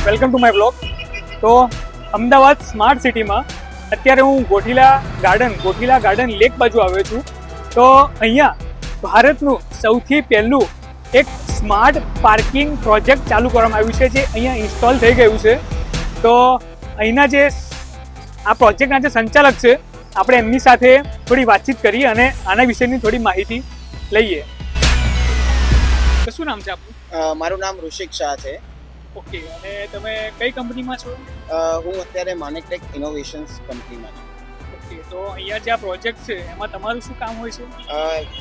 Welcome to my blog. તો Ahmedabad smart સિટીમાં અત્યારે હું ગોઠીલા ગાર્ડન લેક બાજુ આવ્યો છું. તો અહીંયા ભારતનું સૌથી પહેલું એક સ્માર્ટ પાર્કિંગ પ્રોજેક્ટ ચાલુ કરવામાં આવ્યું છે, જે અહીંયા ઇન્સ્ટોલ થઈ ગયું છે. તો અહીંના જે આ પ્રોજેક્ટના જે સંચાલક છે, આપણે એમની સાથે થોડી વાતચીત કરીએ અને આના વિશેની થોડી માહિતી લઈએ. તો શું નામ છે આપનું? મારું નામ ઋષિક શાહ છે. ઓકે, અને તમે કઈ કંપનીમાં છો? હું અત્યારે માનેકટેક ઇનોવેશન્સ કંપનીમાં છું. ઓકે, તો અહીંયા જે આ પ્રોજેક્ટ છે એમાં તમારું શું કામ હોય છે?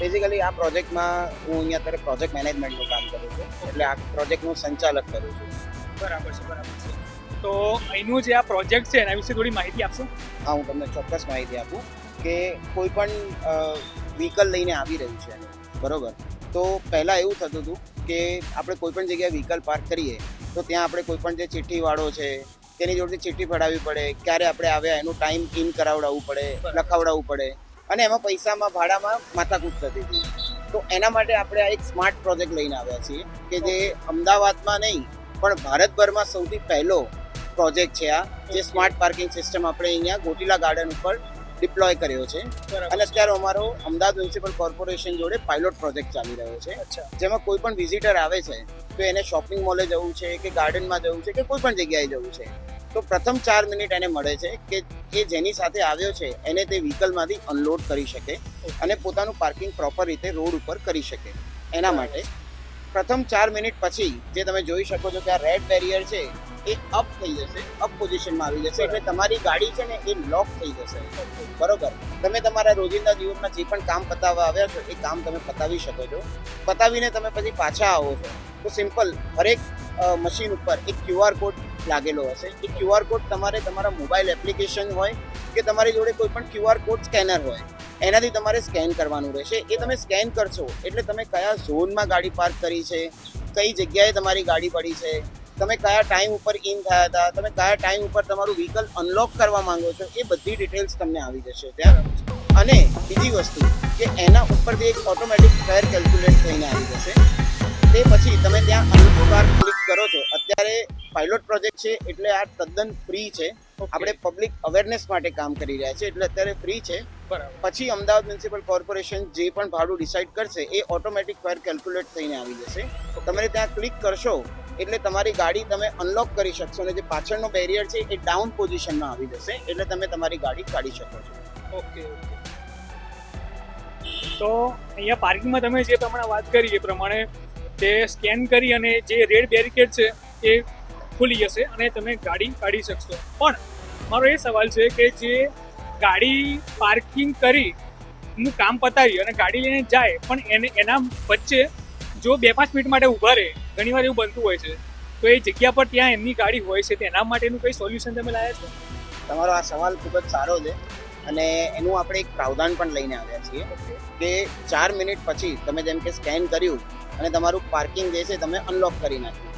બેઝિકલી આ પ્રોજેક્ટમાં હું અહીંયા અત્યારે પ્રોજેક્ટ મેનેજમેન્ટનું કામ કરું છું, એટલે આ પ્રોજેક્ટનું સંચાલક કરું છું. બરાબર છે. તો અહીંનું જે આ પ્રોજેક્ટ છે એના વિશે થોડી માહિતી આપશો? હા, હું તમને ચોક્કસ માહિતી આપું કે કોઈ પણ વ્હીકલ લઈને આવી રહ્યું છે, બરોબર, તો પહેલાં એવું થતું હતું કે આપણે કોઈ પણ જગ્યાએ વ્હીકલ પાર્ક કરીએ તો ત્યાં આપણે કોઈ પણ જે ચિઠ્ઠીવાળો છે તેની જોડે ચિઠ્ઠી ફડાવવી પડે, ક્યારે આપણે આવ્યા એનું ટાઈમ ઇન કરાવડાવવું પડે, લખાવડાવવું પડે, અને એમાં પૈસામાં ભાડામાં માથાકૂટ થતી હતી. તો એના માટે આપણે આ એક સ્માર્ટ પ્રોજેક્ટ લઈને આવ્યા છીએ કે જે અમદાવાદમાં નહીં પણ ભારતભરમાં સૌથી પહેલો પ્રોજેક્ટ છે. આ જે સ્માર્ટ પાર્કિંગ સિસ્ટમ આપણે અહીંયા ગોઠીલા ગાર્ડન ઉપર ડિપ્લોય કર્યો છે. અને અત્યારે અમારો અમદાવાદ મ્યુનિસિપલ કોર્પોરેશન જોડે પાયલોટ પ્રોજેક્ટ ચાલી રહ્યો છે, જેમાં કોઈ પણ વિઝિટર આવે છે તો એને શોપિંગ મોલે જવું છે કે ગાર્ડનમાં જવું છે કે કોઈ પણ જગ્યાએ જવું છે, તો પ્રથમ 4 મિનિટ એને મળે છે કે એ જેની સાથે આવ્યો છે એને તે વ્હીકલમાંથી અનલોડ કરી શકે અને પોતાનું પાર્કિંગ પ્રોપર રીતે રોડ ઉપર કરી શકે. એના માટે પ્રથમ 4 મિનિટ પછી જે તમે જોઈ શકો છો કે આ રેડ બેરિયર છે એ અપ થઈ જશે, અપ પોઝિશનમાં આવી જશે, એટલે તમારી ગાડી છે ને એ લોક થઈ જશે. બરોબર, તમે તમારા રોજિંદા જીવનમાં જે પણ કામ પતાવવા આવ્યા છો એ કામ તમે પતાવી શકો છો. પતાવીને તમે પછી પાછા આવો છો તો સિમ્પલ હરેક મશીન ઉપર એક QR કોડ લાગેલો હશે. એ QR કોડ તમારે તમારા મોબાઈલ એપ્લિકેશન હોય કે તમારી જોડે કોઈ પણ QR કોડ સ્કેનર હોય એનાથી તમારે સ્કેન કરવાનું રહેશે. એ તમે સ્કેન કરશો એટલે તમે કયા ઝોનમાં ગાડી પાર્ક કરી છે, કઈ જગ્યાએ તમારી ગાડી પડી છે, તમે કયા ટાઈમ ઉપર ઇન થયા હતા, તમે કયા ટાઈમ ઉપર તમારું વ્હીકલ અનલોક કરવા માંગો છો, એ બધી ડિટેલ્સ તમને આવી જશે ત્યાં. અને બીજી વસ્તુ કે એના ઉપરથી એક ઓટોમેટિક ફેર કેલ્ક્યુલેટ થઈને આવી જશે. તે પછી તમે ત્યાં અનલોક કાર ક્લિક કરો છો. અત્યારે પાયલોટ પ્રોજેક્ટ છે એટલે આ તદ્દન ફ્રી છે. આપણે પબ્લિક અવેરનેસ માટે કામ કરી રહ્યા છે એટલે અત્યારે ફ્રી છે. પછી અમદાવાદ મ્યુનિસિપલ કોર્પોરેશન જે પણ ભાડું ડિસાઇડ કરશે એ ઓટોમેટિક ફેર કેલ્ક્યુલેટ થઈને આવી જશે. તમે ત્યાં ક્લિક કરશો એટલે તમારી ગાડી તમે અનલોક કરી શકશો અને જે પાછળનો બેરિયર છે એ ડાઉન પોઝિશનમાં આવી જશે એટલે તમે તમારી ગાડી કાઢી શકો છો. ઓકે. તો અહીંયા પાર્કિંગમાં તમે જે પ્રમાણે વાત કરી એ પ્રમાણે તે સ્કેન કરી અને જે રેડ બેરિકેડ છે એ ખુલી જશે અને તમે ગાડી કાઢી શકશો. પણ મારો એ સવાલ છે કે જે ગાડી પાર્કિંગ કરી નું કામ પતાવી અને ગાડી લઈને જાય પણ એના વચ્ચે જો 2-5 મિનિટ માટે ઊભા રહે, ઘણીવાર એવું બનતું હોય છે, તો એ જગ્યા પર ત્યાં એમની ગાડી હોય છે, તેના માટેનું કઈ સોલ્યુશન તમે લાવ્યા છો? તમારો આ સવાલ ખૂબ જ સારો છે અને એનું આપણે એક પ્રાવધાન પણ લઈને આવ્યા છીએ કે 4 મિનિટ પછી તમે જેમ કે સ્કેન કર્યું અને તમારું પાર્કિંગ જે છે તમે અનલોક કરી નાખ્યું,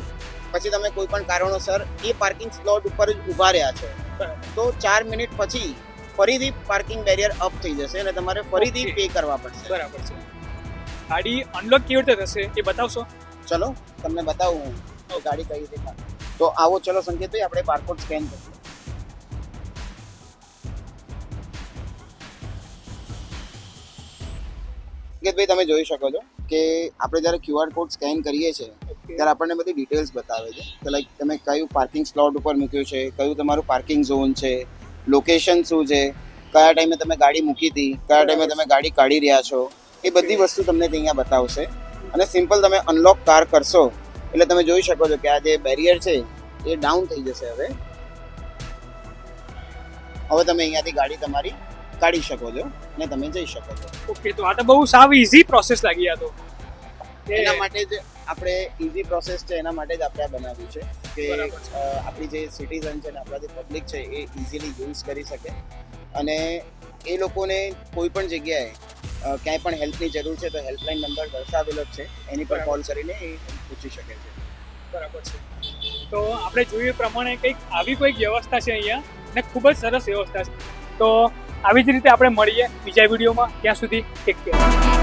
પછી તમે કોઈ પણ કારણોસર એ પાર્કિંગ સ્લોટ ઉપર જ ઊભા રહ્યા છો તો 4 મિનિટ પછી ફરીથી પાર્કિંગ બેરિયર અપ થઈ જશે અને તમારે ફરીથી પે કરવા પડશે. બરાબર છે. ગાડી અનલોક કેવી રીતે થશે એ બતાવશો? ચલો તમને બતાવું હું ગાડી કઈ રીતે. તો આવો, ચલો સંકેતભાઈ, આપણે બારકોડ સ્કેન કરીએ. સંકેતભાઈ, તમે જોઈ શકો છો કે આપણે જ્યારે QR કોડ સ્કેન કરીએ છીએ ત્યારે આપણને બધી ડિટેલ્સ બતાવે છે કે લાઈક તમે કયું પાર્કિંગ સ્લોટ ઉપર મૂક્યું છે, કયું તમારું પાર્કિંગ ઝોન છે, લોકેશન શું છે, કયા ટાઈમે તમે ગાડી મૂકી હતી, કયા ટાઈમે તમે ગાડી કાઢી રહ્યા છો, એ બધી વસ્તુ તમને અહીંયા બતાવશે. અને સિમ્પલ તમે અનલોક કાર કરશો એટલે તમે જોઈ શકો છો કે આ જે બેરિયર છે એ ડાઉન થઈ જશે. હવે તમે અહીંયાથી ગાડી તમારી કાઢી શકો છો અને તમે જઈ શકો છો. ઓકે, તો આ તો બહુ સાવ ઇઝી પ્રોસેસ લાગી. આ તો એના માટે જ આપણે ઇઝી પ્રોસેસ છે, એના માટે જ આપણે આ બનાવ્યું છે કે આપણી જે સિટીઝન છે ને આપણા જે પબ્લિક છે એ ઇઝીલી યુઝ કરી શકે અને એ લોકોને કોઈ પણ જગ્યાએ ક્યાંય પણ હેલ્પની જરૂર છે તો હેલ્પલાઇન નંબર દર્શાવેલો જ છે, એની પર કોલ કરીને એ પૂછી શકે છે. બરાબર છે. તો આપણે જોઈએ પ્રમાણે કંઈક આવી કોઈક વ્યવસ્થા છે અહીંયા ને ખૂબ જ સરસ વ્યવસ્થા છે. તો આવી જ રીતે આપણે મળીએ બીજા વિડીયોમાં. ત્યાં સુધી ટેક કેર.